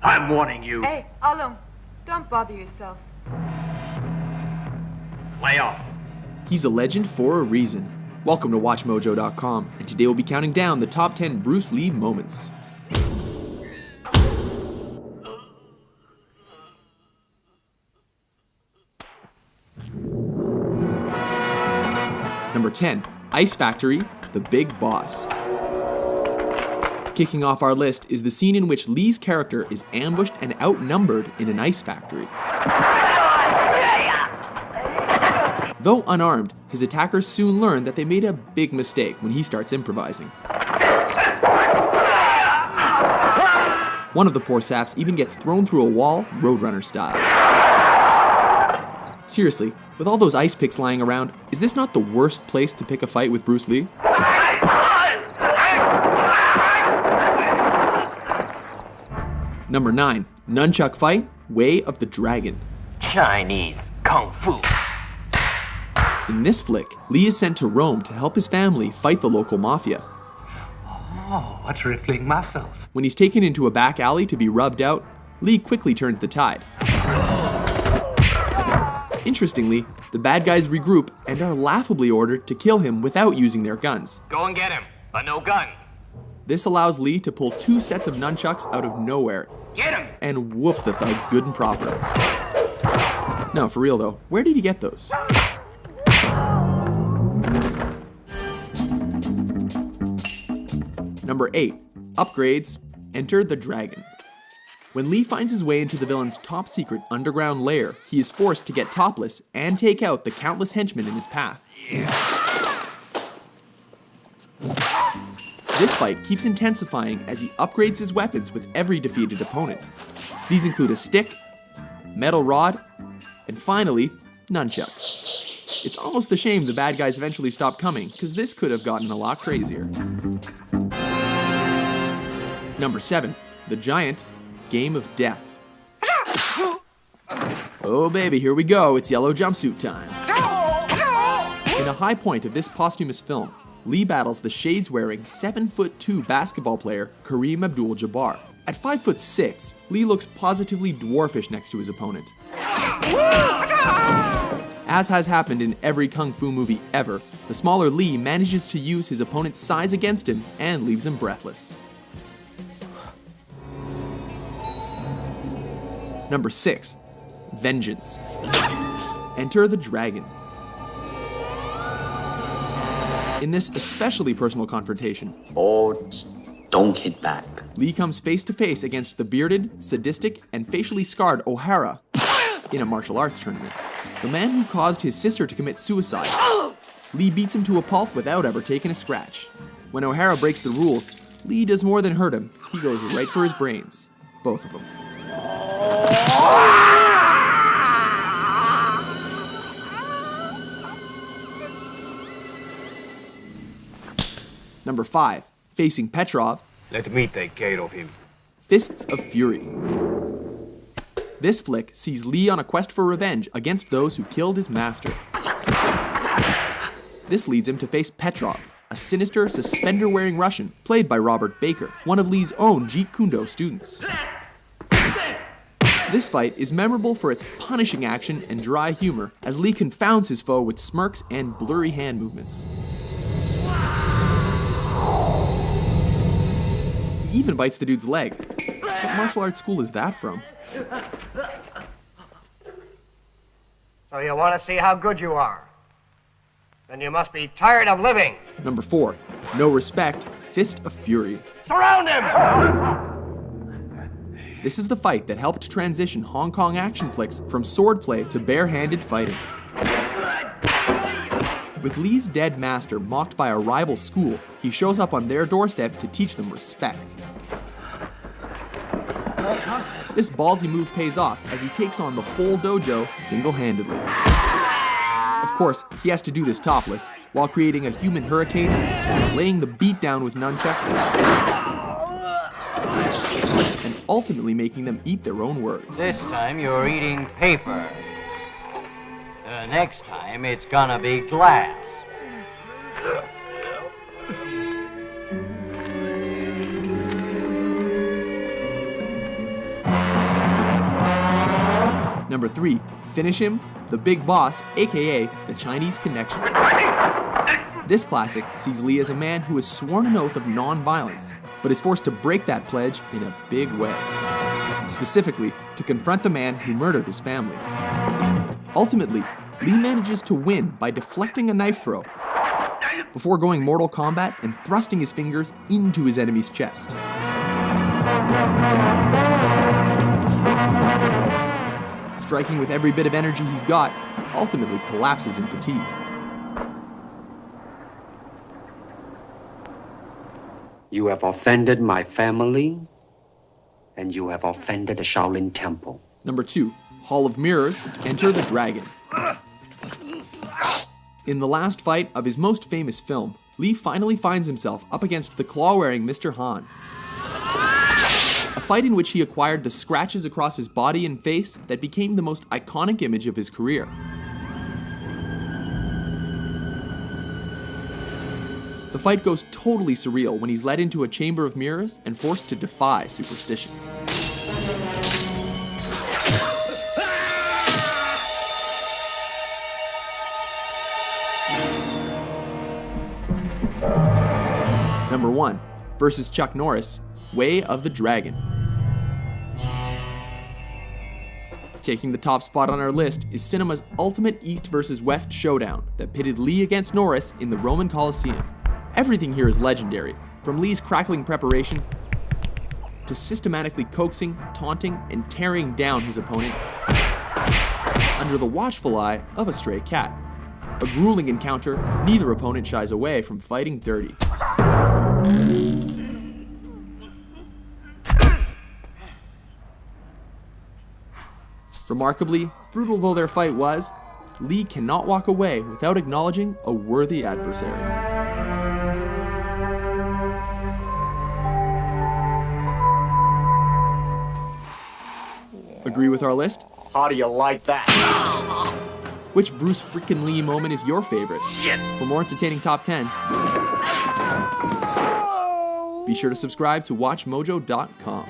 I'm warning you. Hey, Alung, don't bother yourself. Lay off. He's a legend for a reason. Welcome to WatchMojo.com, and today we'll be counting down the top 10 Bruce Lee moments. Number 10, Ice Factory, The Big Boss. Kicking off our list is the scene in which Lee's character is ambushed and outnumbered in an ice factory. Though unarmed, his attackers soon learn that they made a big mistake when he starts improvising. One of the poor saps even gets thrown through a wall, Roadrunner style. Seriously, with all those ice picks lying around, is this not the worst place to pick a fight with Bruce Lee? Number 9, Nunchuck Fight, Way of the Dragon. Chinese Kung Fu. In this flick, Lee is sent to Rome to help his family fight the local mafia. Oh, what rippling muscles. When he's taken into a back alley to be rubbed out, Lee quickly turns the tide. Interestingly, the bad guys regroup and are laughably ordered to kill him without using their guns. Go and get him, but no guns. This allows Lee to pull 2 sets of nunchucks out of nowhere Get him! and whoop the thugs good and proper. No, for real though, where did he get those? Number 8, Upgrades, Enter the Dragon. When Lee finds his way into the villain's top secret underground lair, he is forced to get topless and take out the countless henchmen in his path. This fight keeps intensifying as he upgrades his weapons with every defeated opponent. These include a stick, metal rod, and finally, nunchucks. It's almost a shame the bad guys eventually stopped coming, because this could have gotten a lot crazier. Number 7, The Giant, Game of Death. Oh baby, here we go, it's yellow jumpsuit time. In a high point of this posthumous film, Lee battles the shades-wearing 7'2" basketball player Kareem Abdul-Jabbar. At 5'6", Lee looks positively dwarfish next to his opponent. As has happened in every kung fu movie ever, the smaller Lee manages to use his opponent's size against him and leaves him breathless. Number 6, Vengeance. Enter the Dragon. In this especially personal confrontation, don't hit back. Lee comes face to face against the bearded, sadistic, and facially scarred O'Hara in a martial arts tournament. The man who caused his sister to commit suicide. Lee beats him to a pulp without ever taking a scratch. When O'Hara breaks the rules, Lee does more than hurt him. He goes right for his brains. Both of them. Number 5, facing Petrov. Let me take care of him. Fists of Fury. This flick sees Lee on a quest for revenge against those who killed his master. This leads him to face Petrov, a sinister, suspender-wearing Russian, played by Robert Baker, one of Lee's own Jeet Kune Do students. This fight is memorable for its punishing action and dry humor, as Lee confounds his foe with smirks and blurry hand movements. He even bites the dude's leg. What martial arts school is that from? So you want to see how good you are? Then you must be tired of living. Number 4, No Respect, Fist of Fury. Surround him! This is the fight that helped transition Hong Kong action flicks from swordplay to bare-handed fighting. With Lee's dead master mocked by a rival school, he shows up on their doorstep to teach them respect. This ballsy move pays off as he takes on the whole dojo single-handedly. Of course, he has to do this topless, while creating a human hurricane, laying the beat down with nunchucks, and ultimately making them eat their own words. This time you're eating paper. Next time it's gonna be glass. 3. Finish him, the Big Boss, aka the Chinese Connection. This classic sees Lee as a man who has sworn an oath of non-violence, but is forced to break that pledge in a big way. Specifically, to confront the man who murdered his family. Ultimately, Lee manages to win by deflecting a knife throw, before going Mortal Kombat and thrusting his fingers into his enemy's chest. Striking with every bit of energy he's got, he ultimately collapses in fatigue. You have offended my family, and you have offended the Shaolin Temple. Number 2, Hall of Mirrors, Enter the Dragon. In the last fight of his most famous film, Lee finally finds himself up against the claw-wearing Mr. Han. A fight in which he acquired the scratches across his body and face that became the most iconic image of his career. The fight goes totally surreal when he's led into a chamber of mirrors and forced to defy superstition. Number 1, versus Chuck Norris, Way of the Dragon. Taking the top spot on our list is cinema's ultimate East versus West showdown that pitted Lee against Norris in the Roman Colosseum. Everything here is legendary, from Lee's crackling preparation to systematically coaxing, taunting, and tearing down his opponent under the watchful eye of a stray cat. A grueling encounter, neither opponent shies away from fighting dirty. Remarkably, brutal though their fight was, Lee cannot walk away without acknowledging a worthy adversary. Agree with our list? How do you like that? Which Bruce frickin' Lee moment is your favorite? Shit. For more entertaining top 10s, be sure to subscribe to WatchMojo.com.